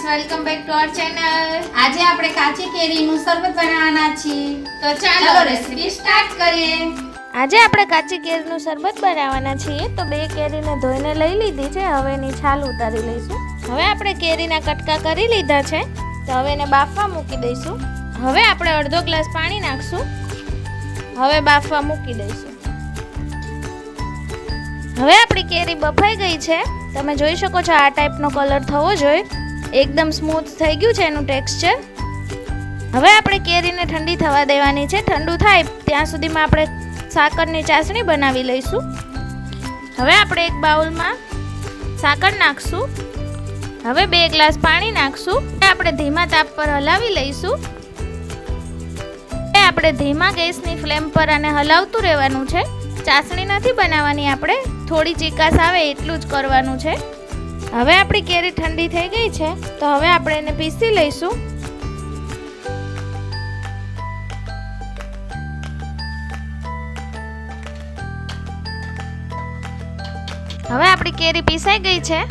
Welcome back to our channel. આજે આપણે કાચી કેરીનું શરબત બનાવવાના છીએ, તો ચાલો રેસીપી સ્ટાર્ટ કરીએ। આજે આપણે કાચી કેરીનું શરબત બનાવવાના છીએ। તો બે કેરીને ધોઈને લઈ લીધી છે, હવે એની છાલ ઉતારી લઈશું। હવે આપણે કેરીના કટકા કરી લીધા છે, તો હવે એને બાફવા મૂકી દઈશું। હવે આપણે અડધો ગ્લાસ પાણી નાખશું, હવે બાફવા મૂકી દઈશું। હવે આપણી કેરી બફાઈ ગઈ છે, તમે જોઈ શકો છો આ ટાઈપનો કલર થવો જોઈએ, એકદમ સ્મૂથ થઈ ગયું છે એનું ટેક્સચર। હવે આપણે કેરીને ઠંડી થવા દેવાની છે, ઠંડુ થાય ત્યાં સુધીમાં આપણે સાકરની ચાસણી બનાવી લઈશું। હવે આપણે એક બાઉલમાં સાકર નાખશું, હવે 2 ગ્લાસ પાણી નાખશું, આપણે ધીમા તાપ પર હલાવી લઈશું। આપણે ધીમા ગેસની ફ્લેમ પર આને હલાવતું રહેવાનું છે, ચાસણી નથી બનાવવાની, આપણે થોડી ચીકાશ આવે એટલું જ કરવાનું છે। હવે આપણી કેરી ઠંડી થઈ ગઈ છે, તો હવે આપણે એને પીસી લઈશું। હવે આપણી કેરી પીસાઈ ગઈ છે,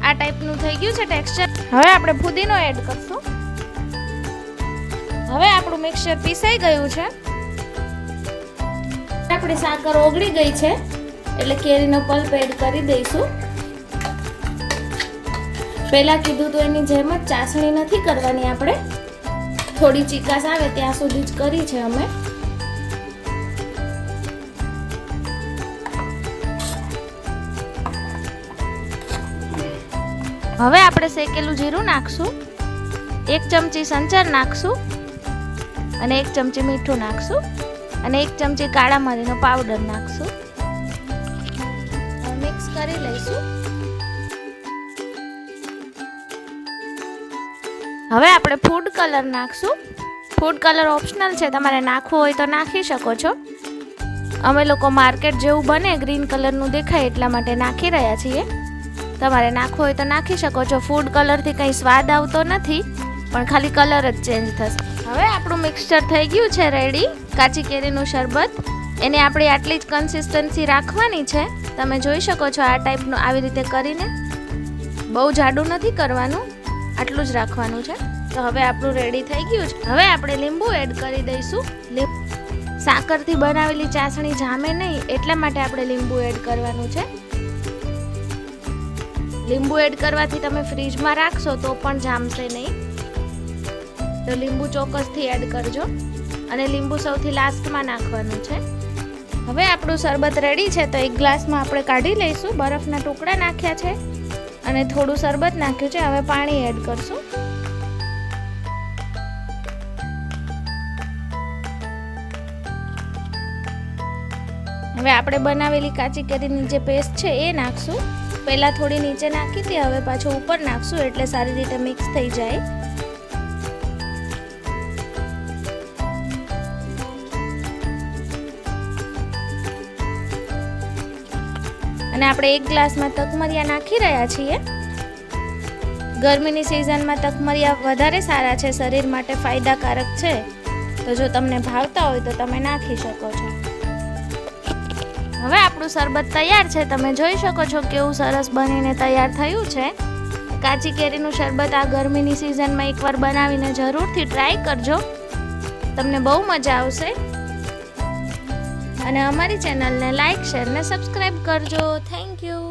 આ ટાઈપનું થઈ ગયું છે ટેક્સચર। હવે આપણે ફુદીનો એડ કરશું। હવે આપણું મિક્સચર પીસાઈ ગયું છે, આપણી સાકર ઓગળી ગઈ છે, એટલે કેરીનો પલ્પ એડ કરી દઈશું। પહેલા કીધું તો એની જેમ જ ચાસણી નથી કરવાની, આપણે થોડી ચીકાશ આવે ત્યાં સુધી જ કરી છે અમે। હવે આપણે શેકેલું જીરું નાખશું, 1 ચમચી સંચાર નાખશું, અને 1 ચમચી મીઠું નાખશું, અને 1 ચમચી કાળા મરીનો પાવડર નાખશું। મિક્સ કરી લઈશું। હવે આપણે ફૂડ કલર નાખશું। ફૂડ કલર ઓપ્શનલ છે, તમારે નાખવું હોય તો નાખી શકો છો। અમે લોકો માર્કેટ જેવું બને ગ્રીન કલરનું દેખાય એટલા માટે નાખી રહ્યા છીએ, તમારે નાખવું હોય તો નાખી શકો છો। ફૂડ કલરથી કંઈ સ્વાદ આવતો નથી, પણ ખાલી કલર જ ચેન્જ થશે। હવે આપણું મિક્સચર થઈ ગયું છે રેડી, કાચી કેરીનું શરબત। એને આપણે આટલી જ કન્સિસ્ટન્સી રાખવાની છે, તમે જોઈ શકો છો આ ટાઈપનું, આવી રીતે કરીને, બહુ જાડું નથી કરવાનું, આટલું જ રાખવાનું છે। તો હવે આપણું રેડી થઈ ગયું છે। હવે આપણે લીંબુ એડ કરી દઈશું। સાકરથી બનાવેલી ચાસણી જામે નહીં એટલા માટે આપણે લીંબુ એડ કરવાનું છે। લીંબુ એડ કરવાથી તમે ફ્રીજમાં રાખશો તો પણ જામશે નહીં, તો લીંબુ ચોક્કસથી એડ કરજો, અને લીંબુ સૌથી લાસ્ટમાં નાખવાનું છે। હવે આપણું શરબત રેડી છે, તો 1 ગ્લાસમાં આપણે કાઢી લઈશું। બરફના ટુકડા નાખ્યા છે અને થોડું શરબત નાખ્યું છે, હવે પાણી એડ કરશું। હવે આપણે બનાવેલી કાચી કેરીની જે પેસ્ટ છે એ નાખશું। પહેલાં થોડી નીચે નાખી હતી, હવે પાછું ઉપર નાખશું એટલે સારી રીતે મિક્સ થઈ જાય। અને આપણે 1 ગ્લાસમાં તકમરિયા નાખી રહ્યા છીએ। ગરમીની સિઝનમાં તકમરિયા વધારે સારા છે, શરીર માટે ફાયદાકારક છે, તો જો તમને ભાવતા હોય તો તમે નાખી શકો છો। હવે આપણું શરબત તૈયાર છે, તમે જોઈ શકો છો કેવું સરસ બનીને તૈયાર થયું છે। કાચી કેરીનું શરબત આ ગરમીની સિઝનમાં એકવાર બનાવીને જરૂરથી ટ્રાય કરજો, તમને બહુ મજા આવશે। અને અમારી ચેનલને લાઈક, શેર ને સબસ્ક્રાઈબ કરજો। Thank you.